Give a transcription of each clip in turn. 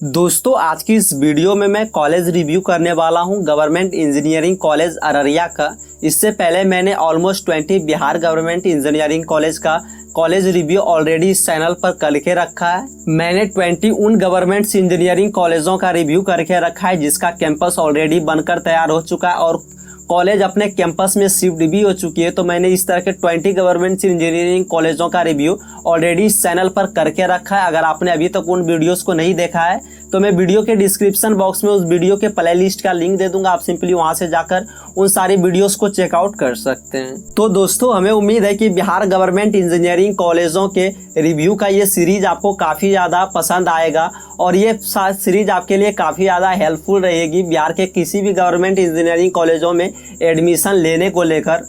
दोस्तों आज की इस वीडियो में मैं कॉलेज रिव्यू करने वाला हूं गवर्नमेंट इंजीनियरिंग कॉलेज अररिया का। इससे पहले मैंने almost 20 Bihar government engineering college का कॉलेज रिव्यू ऑलरेडी इस चैनल पर करके रखा है। मैंने 20 उन गवर्नमेंट इंजीनियरिंग कॉलेजों का रिव्यू करके रखा है जिसका कैंपस ऑलरेडी बनकर तैयार हो चुका है और कॉलेज अपने कैंपस में शिफ्ट भी हो चुकी है। तो मैंने इस तरह के 20 गवर्नमेंट इंजीनियरिंग कॉलेजों का रिव्यू ऑलरेडी इस चैनल पर करके रखा है। अगर आपने अभी तक उन वीडियोस को नहीं देखा है तो मैं वीडियो के डिस्क्रिप्शन बॉक्स में उस वीडियो के प्ले लिस्ट का लिंक दे दूंगा। आप सिंपली वहां से जाकर उन सारी वीडियोस को चेकआउट कर सकते हैं। तो दोस्तों हमें उम्मीद है कि बिहार गवर्नमेंट इंजीनियरिंग कॉलेजों के रिव्यू का ये सीरीज आपको काफ़ी ज़्यादा पसंद आएगा और ये सीरीज आपके लिए काफ़ी ज़्यादा हेल्पफुल रहेगी बिहार के किसी भी गवर्नमेंट इंजीनियरिंग कॉलेजों में एडमिशन लेने को लेकर।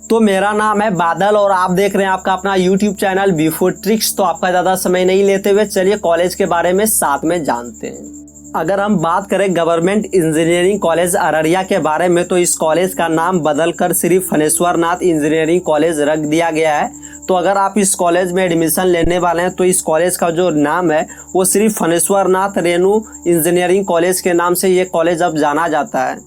तो मेरा नाम है बादल और आप देख रहे हैं आपका अपना यूट्यूब चैनल बिफोर ट्रिक्स। तो आपका ज़्यादा समय नहीं लेते हुए चलिए कॉलेज के बारे में साथ में जानते हैं। अगर हम बात करें गवर्नमेंट इंजीनियरिंग कॉलेज अररिया के बारे में तो इस कॉलेज का नाम बदलकर सिर्फ फनेश्वर नाथ इंजीनियरिंग कॉलेज रख दिया गया है। तो अगर आप इस कॉलेज में एडमिशन लेने वाले हैं तो इस कॉलेज का जो नाम है वो सिर्फ फनेश्वर नाथ रेणु इंजीनियरिंग कॉलेज के नाम से ये कॉलेज अब जाना जाता है।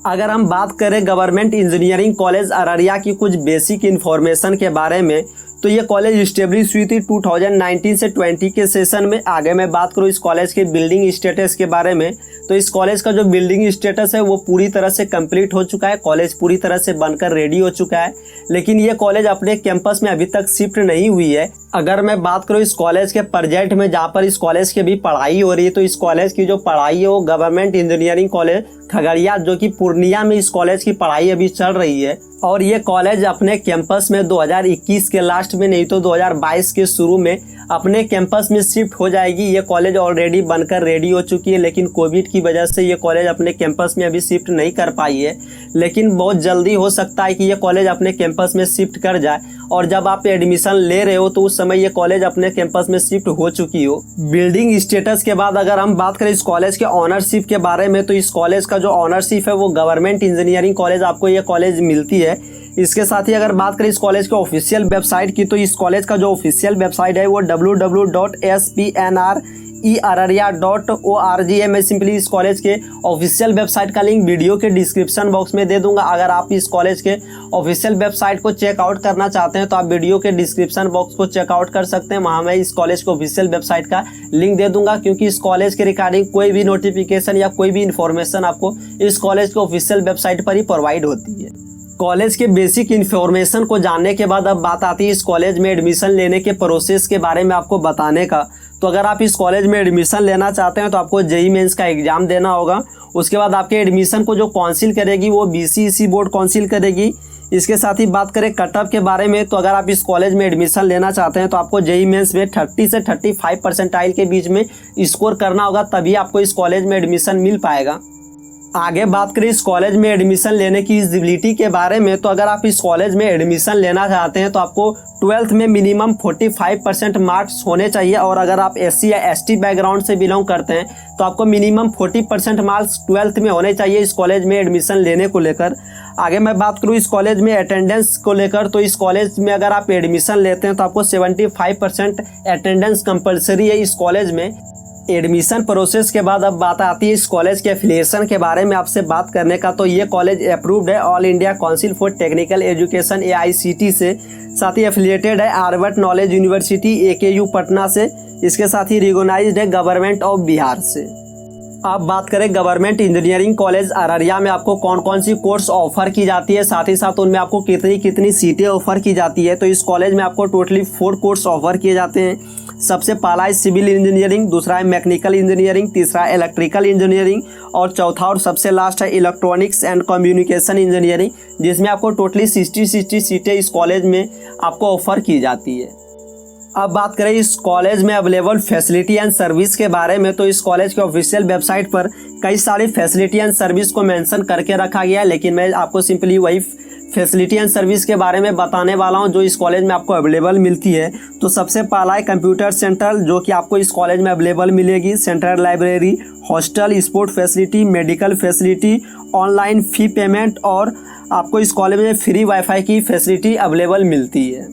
अगर हम बात करें गवर्नमेंट इंजीनियरिंग कॉलेज अररिया की कुछ बेसिक इन्फॉर्मेशन के बारे में तो ये कॉलेज इस्टेब्लिश हुई थी 2019 से 20 के सेशन में। आगे मैं बात करूँ इस कॉलेज के बिल्डिंग स्टेटस के बारे में तो इस कॉलेज का जो बिल्डिंग स्टेटस है वो पूरी तरह से कंप्लीट हो चुका है। कॉलेज पूरी तरह से बनकर रेडी हो चुका है, लेकिन ये कॉलेज अपने कैंपस में अभी तक शिफ्ट नहीं हुई है। अगर मैं बात करूँ इस कॉलेज के प्रोजेक्ट में जहाँ पर इस कॉलेज की भी पढ़ाई हो रही है तो इस कॉलेज की जो पढ़ाई है वो गवर्नमेंट इंजीनियरिंग कॉलेज खगड़िया जो कि पूर्णिया में इस कॉलेज की पढ़ाई अभी चल रही है। और ये कॉलेज अपने कैंपस में 2021 के लास्ट में नहीं तो 2022 के शुरू में अपने कैंपस में शिफ्ट हो जाएगी। ये कॉलेज ऑलरेडी बनकर रेडी हो चुकी है, लेकिन कोविड की वजह से ये कॉलेज अपने कैंपस में अभी शिफ्ट नहीं कर पाई है, लेकिन बहुत जल्दी हो सकता है कि ये कॉलेज अपने कैंपस में शिफ्ट कर जाए और जब आप एडमिशन ले रहे हो तो उस समय ये कॉलेज अपने कैंपस में शिफ्ट हो चुकी हो। बिल्डिंग स्टेटस के बाद अगर हम बात करें इस कॉलेज के ऑनरशिप के बारे में तो इस कॉलेज का जो ऑनरशिप है वो गवर्नमेंट इंजीनियरिंग कॉलेज आपको ये कॉलेज मिलती है। इसके साथ ही अगर बात करें इस कॉलेज के ऑफिशियल वेबसाइट की तो इस कॉलेज का जो ऑफिशियल वेबसाइट है वो www.spnrararya.org है। मैं सिंपली इस कॉलेज के ऑफिशियल वेबसाइट का लिंक वीडियो के डिस्क्रिप्शन बॉक्स में दे दूंगा। अगर आप इस कॉलेज के ऑफिशियल वेबसाइट को चेकआउट करना चाहते हैं तो आप वीडियो के डिस्क्रिप्शन बॉक्स को चेकआउट कर सकते हैं। वहाँ मैं इस कॉलेज के ऑफिशियल वेबसाइट का लिंक दे दूंगा, क्योंकि इस कॉलेज के रिगार्डिंग कोई भी नोटिफिकेशन या कोई भी इन्फॉर्मेशन आपको इस कॉलेज के ऑफिशियल वेबसाइट पर ही प्रोवाइड होती है। कॉलेज के बेसिक इन्फॉर्मेशन को जानने के बाद अब बात आती है इस कॉलेज में एडमिशन लेने के प्रोसेस के बारे में आपको बताने का। तो अगर आप इस कॉलेज में एडमिशन लेना चाहते हैं तो आपको जेईई मेंस का एग्जाम देना होगा। उसके बाद आपके एडमिशन को जो काउंसिल करेगी वो बीसीईसी बोर्ड काउंसिल करेगी। इसके साथ ही बात करें कट ऑफ के बारे में तो अगर आप इस कॉलेज में एडमिशन लेना चाहते हैं तो आपको जेईई मेंस में 30 से 35 परसेंटाइल के बीच में स्कोर करना होगा, तभी आपको इस कॉलेज में एडमिशन मिल पाएगा। आगे बात करें इस कॉलेज में एडमिशन लेने की एलिजिबिलिटी के बारे में तो अगर आप इस कॉलेज में एडमिशन लेना चाहते हैं तो आपको 12th में मिनिमम 45% मार्क्स होने चाहिए और अगर आप एससी या एसटी बैकग्राउंड से बिलोंग करते हैं तो आपको मिनिमम 40% मार्क्स 12th में होने चाहिए इस कॉलेज में एडमिशन लेने को लेकर। आगे मैं बात करूँ इस कॉलेज में अटेंडेंस को लेकर तो इस कॉलेज में अगर आप एडमिशन लेते हैं तो आपको 75% अटेंडेंस कंपलसरी है इस कॉलेज में। एडमिशन प्रोसेस के बाद अब बात आती है इस कॉलेज के एफिलिएशन के बारे में आपसे बात करने का। तो ये कॉलेज अप्रूव्ड है all India council for technical education AICT से, साथ ही एफिलिएटेड है Harvard knowledge university AKU Patna से। इसके साथ ही रिकॉग्नाइज्ड है गवर्नमेंट ऑफ बिहार से। अब बात करें गवर्नमेंट इंजीनियरिंग कॉलेज अररिया में आपको कौन कौन सी कोर्स ऑफर की जाती है, साथ ही साथ उनमें आपको कितनी कितनी सीटें ऑफर की जाती है। तो इस कॉलेज में आपको टोटली 4 कोर्स ऑफर किए जाते हैं। सबसे पहला है सिविल इंजीनियरिंग, दूसरा है मैकेनिकल इंजीनियरिंग, तीसरा है इलेक्ट्रिकल इंजीनियरिंग और चौथा और सबसे लास्ट है इलेक्ट्रॉनिक्स एंड कम्युनिकेशन इंजीनियरिंग, जिसमें आपको टोटली 60 सीटें इस कॉलेज में आपको ऑफर की जाती है। अब बात करें इस कॉलेज में अवेलेबल फैसिलिटी एंड सर्विस के बारे में तो इस कॉलेज के ऑफिशियल वेबसाइट पर कई सारी फैसिलिटी एंड सर्विस को मेंशन करके रखा गया है, लेकिन मैं आपको सिंपली वही फैसिलिटी एंड सर्विस के बारे में बताने वाला हूं जो इस कॉलेज में आपको अवेलेबल मिलती है। तो सबसे पहला है कंप्यूटर सेंटर जो कि आपको इस कॉलेज में अवेलेबल मिलेगी, central library, hostel, sport facility, medical facility, online फ़ी पेमेंट और आपको इस कॉलेज में फ्री वाईफाई की फैसिलिटी अवेलेबल मिलती है।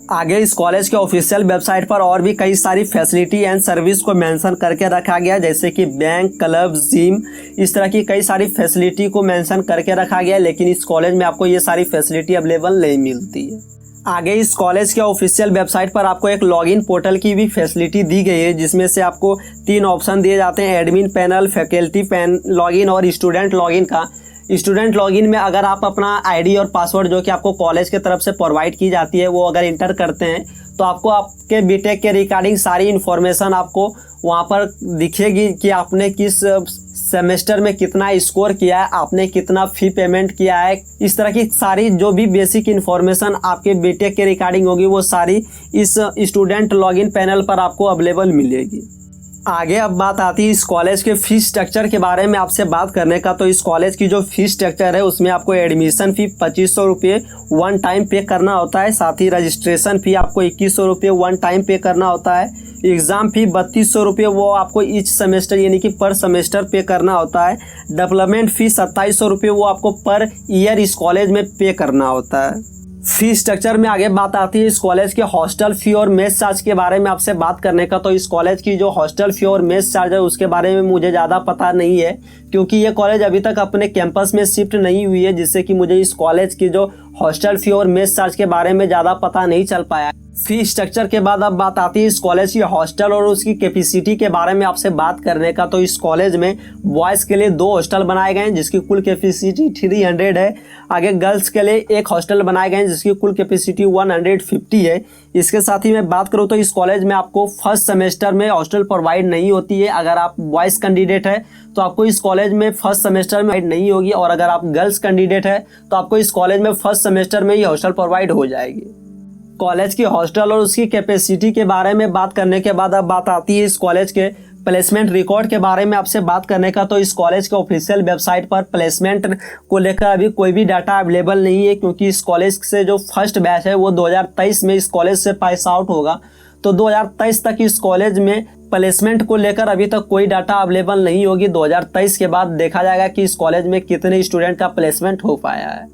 आगे इस कॉलेज के ऑफिशियल वेबसाइट पर और भी कई सारी फैसिलिटी एंड सर्विस को मेंशन करके रखा गया, जैसे कि बैंक, क्लब, जिम, इस तरह की कई सारी फैसिलिटी को मेंशन करके रखा गया है। लेकिन इस कॉलेज में आपको ये सारी फैसिलिटी अवेलेबल नहीं मिलती है। आगे इस कॉलेज के ऑफिशियल वेबसाइट पर आपको एक लॉगिन पोर्टल की भी फैसिलिटी दी गई है, जिसमें से आपको 3 ऑप्शन दिए जाते हैं: एडमिन पैनल, फैकल्टी लॉगिन और स्टूडेंट लॉगिन का। स्टूडेंट लॉगिन में अगर आप अपना आईडी और पासवर्ड जो कि आपको कॉलेज की तरफ से प्रोवाइड की जाती है वो अगर इंटर करते हैं तो आपको आपके बीटेक के रिगार्डिंग सारी इन्फॉर्मेशन आपको वहाँ पर दिखेगी कि आपने किस सेमेस्टर में कितना स्कोर किया है, आपने कितना फ़ी पेमेंट किया है। इस तरह की सारी जो भी बेसिक इन्फॉर्मेशन आपके बीटेक के रिगार्डिंग होगी वो सारी इस स्टूडेंट लॉगिन पैनल पर आपको अवेलेबल मिलेगी। आगे अब बात आती है इस कॉलेज के फीस स्ट्रक्चर के बारे में आपसे बात करने का। तो इस कॉलेज की जो फीस स्ट्रक्चर है उसमें आपको एडमिशन फ़ी 2500 रुपये वन टाइम पे करना होता है। साथ ही रजिस्ट्रेशन फ़ी आपको 2100 रुपये वन टाइम पे करना होता है। एग्ज़ाम फ़ी 3200 रुपये वो आपको ईच सेमेस्टर यानी कि पर सेमेस्टर पे करना होता है। डेवलपमेंट फ़ी 2700 रुपये वो आपको पर ईयर इस कॉलेज में पे करना होता है। फी स्ट्रक्चर में आगे बात आती है इस कॉलेज के हॉस्टल फ़ी और मेस चार्ज के बारे में आपसे बात करने का। तो इस कॉलेज की जो हॉस्टल फ़ी और मेस चार्ज है उसके बारे में मुझे ज़्यादा पता नहीं है, क्योंकि ये कॉलेज अभी तक अपने कैंपस में शिफ्ट नहीं हुई है, जिससे कि मुझे इस कॉलेज की जो हॉस्टल फ़ी और मेस चार्ज के बारे में ज़्यादा पता नहीं चल पाया। फी स्ट्रक्चर के बाद अब बात आती है इस कॉलेज की हॉस्टल और उसकी कैपेसिटी के बारे में आपसे बात करने का। तो इस कॉलेज में बॉयज़ के लिए 2 हॉस्टल बनाए गए हैं जिसकी कुल कैपेसिटी 300 है। आगे गर्ल्स के लिए 1 हॉस्टल बनाए गए हैं जिसकी कुल कैपेसिटी 150 है। इसके साथ ही मैं बात करूँ तो इस कॉलेज में आपको फर्स्ट सेमेस्टर में हॉस्टल प्रोवाइड नहीं होती है। अगर आप बॉयज़ कैंडिडेट है तो आपको इस कॉलेज में फर्स्ट सेमेस्टर में नहीं होगी, और अगर आप गर्ल्स कैंडिडेट है तो आपको इस कॉलेज में फर्स्ट सेमेस्टर में ही हॉस्टल प्रोवाइड हो जाएगी। कॉलेज की हॉस्टल और उसकी कैपेसिटी के बारे में बात करने के बाद अब बात आती है इस कॉलेज के प्लेसमेंट रिकॉर्ड के बारे में आपसे बात करने का। तो इस कॉलेज के ऑफिशियल वेबसाइट पर प्लेसमेंट को लेकर अभी कोई भी डाटा अवेलेबल नहीं है, क्योंकि इस कॉलेज से जो फर्स्ट बैच है वो 2023 में इस कॉलेज से पास आउट होगा। तो 2023 तक इस कॉलेज में प्लेसमेंट को लेकर अभी तक कोई डाटा अवेलेबल नहीं होगी। 2023 के बाद देखा जाएगा कि इस कॉलेज में कितने स्टूडेंट का प्लेसमेंट हो पाया है।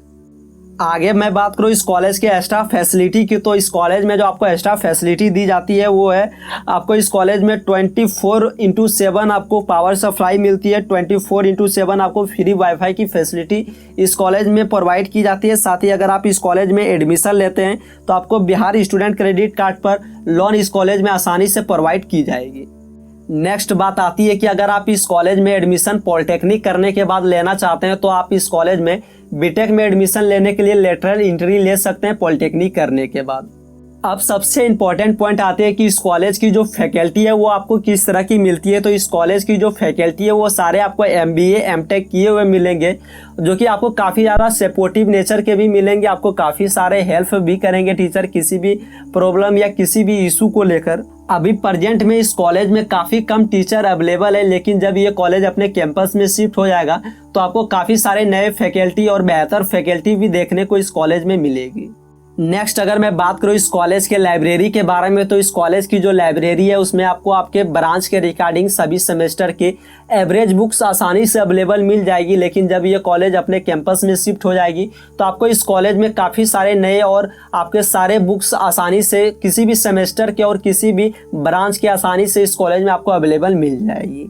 आगे मैं बात करूँ इस कॉलेज के एक्स्ट्रा फैसिलिटी की। तो इस कॉलेज में जो आपको एक्स्ट्रा फैसिलिटी दी जाती है वो है आपको इस कॉलेज में 24/7 आपको पावर सप्लाई मिलती है। 24/7 आपको फ्री वाईफाई की फैसिलिटी इस कॉलेज में प्रोवाइड की जाती है। साथ ही अगर आप इस कॉलेज में एडमिशन लेते हैं तो आपको बिहार स्टूडेंट क्रेडिट कार्ड पर लोन इस कॉलेज में आसानी से प्रोवाइड की जाएगी। नेक्स्ट बात आती है कि अगर आप इस कॉलेज में एडमिशन पॉलिटेक्निक करने के बाद लेना चाहते हैं तो आप इस कॉलेज में बीटेक में एडमिशन लेने के लिए लेटरल एंट्री ले सकते हैं पॉलिटेक्निक करने के बाद। अब सबसे इम्पॉर्टेंट पॉइंट आते हैं कि इस कॉलेज की जो फैकल्टी है वो आपको किस तरह की मिलती है। तो इस कॉलेज की जो फैकल्टी है वो सारे आपको MBA M.Tech किए हुए मिलेंगे, जो कि आपको काफ़ी ज़्यादा सपोर्टिव नेचर के भी मिलेंगे। आपको काफ़ी सारे हेल्प भी करेंगे टीचर किसी भी प्रॉब्लम या किसी भी इशू को लेकर। अभी प्रेजेंट में इस कॉलेज में काफ़ी कम टीचर अवेलेबल है, लेकिन जब ये कॉलेज अपने कैंपस में शिफ्ट हो जाएगा तो आपको काफ़ी सारे नए फैकल्टी और बेहतर फैकल्टी भी देखने को इस कॉलेज में मिलेगी। नेक्स्ट अगर मैं बात करूँ इस कॉलेज के लाइब्रेरी के बारे में, तो इस कॉलेज की जो लाइब्रेरी है उसमें आपको आपके ब्रांच के रिगार्डिंग सभी सेमेस्टर के एवरेज बुक्स आसानी से अवेलेबल मिल जाएगी। लेकिन जब ये कॉलेज अपने कैंपस में शिफ्ट हो जाएगी तो आपको इस कॉलेज में काफ़ी सारे नए और आपके सारे बुक्स आसानी से किसी भी सेमेस्टर के और किसी भी ब्रांच के आसानी से इस कॉलेज में आपको अवेलेबल मिल जाएगी।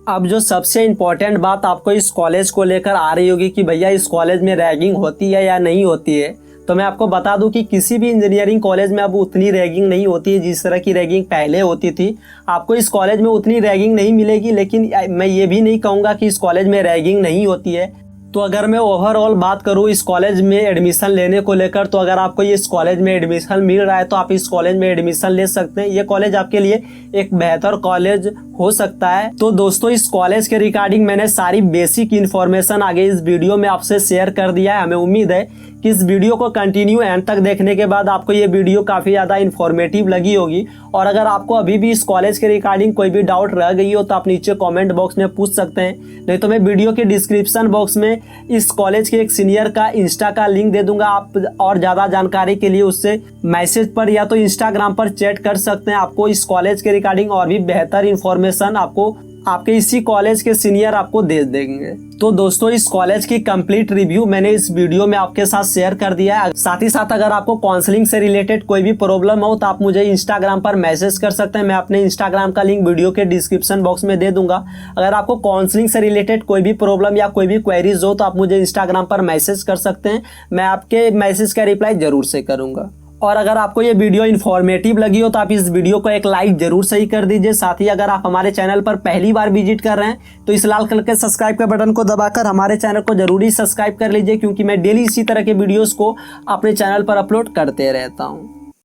अब जो सबसे इम्पोर्टेंट बात आपको इस कॉलेज को लेकर आ रही होगी कि भैया इस कॉलेज में रैगिंग होती है या नहीं होती है, तो मैं आपको बता दूं कि किसी भी इंजीनियरिंग कॉलेज में अब उतनी रैगिंग नहीं होती है जिस तरह की रैगिंग पहले होती थी। आपको इस कॉलेज में उतनी रैगिंग नहीं मिलेगी, लेकिन मैं ये भी नहीं कहूँगा कि इस कॉलेज में रैगिंग नहीं होती है। तो अगर मैं ओवरऑल बात करूँ इस कॉलेज में एडमिशन लेने को लेकर, तो अगर आपको ये इस कॉलेज में एडमिशन मिल रहा है तो आप इस कॉलेज में एडमिशन ले सकते हैं। ये कॉलेज आपके लिए एक बेहतर कॉलेज हो सकता है। तो दोस्तों इस कॉलेज के रिगार्डिंग मैंने सारी बेसिक इन्फॉर्मेशन आगे इस वीडियो में आपसे शेयर कर दिया है। हमें उम्मीद है कि इस वीडियो को कंटिन्यू एंड तक देखने के बाद आपको ये वीडियो काफ़ी ज़्यादा इन्फॉर्मेटिव लगी होगी। और अगर आपको अभी भी इस कॉलेज के रिगार्डिंग कोई भी डाउट रह गई हो तो आप नीचे कमेंट बॉक्स में पूछ सकते हैं, नहीं तो मैं वीडियो के डिस्क्रिप्शन बॉक्स में इस कॉलेज के एक सीनियर का इंस्टा का लिंक दे दूंगा। आप और ज़्यादा जानकारी के लिए उससे मैसेज पर या तो इंस्टाग्राम पर चैट कर सकते हैं। आपको इस कॉलेज के रिगार्डिंग और भी बेहतर इन्फॉर्मेशन आपको आपके इसी कॉलेज के सीनियर आपको दे देंगे। तो दोस्तों इस कॉलेज की कंप्लीट रिव्यू मैंने इस वीडियो में आपके साथ शेयर कर दिया है। साथ ही साथ अगर आपको काउंसलिंग से रिलेटेड कोई भी प्रॉब्लम हो तो आप मुझे इंस्टाग्राम पर मैसेज कर सकते हैं। मैं अपने इंस्टाग्राम का लिंक वीडियो के डिस्क्रिप्शन बॉक्स में दे दूंगा। अगर आपको काउंसलिंग से रिलेटेड कोई भी प्रॉब्लम या कोई भी क्वेरीज हो तो आप मुझे इंस्टाग्राम पर मैसेज कर सकते हैं। मैं आपके मैसेज का रिप्लाई जरूर से करूंगा। और अगर आपको ये वीडियो इन्फॉर्मेटिव लगी हो तो आप इस वीडियो को एक लाइक जरूर सही कर दीजिए। साथ ही अगर आप हमारे चैनल पर पहली बार विजिट कर रहे हैं तो इस लाल कलर के सब्सक्राइब के बटन को दबाकर हमारे चैनल को जरूरी सब्सक्राइब कर लीजिए, क्योंकि मैं डेली इसी तरह के वीडियोस को अपने चैनल पर अपलोड करते रहता हूँ।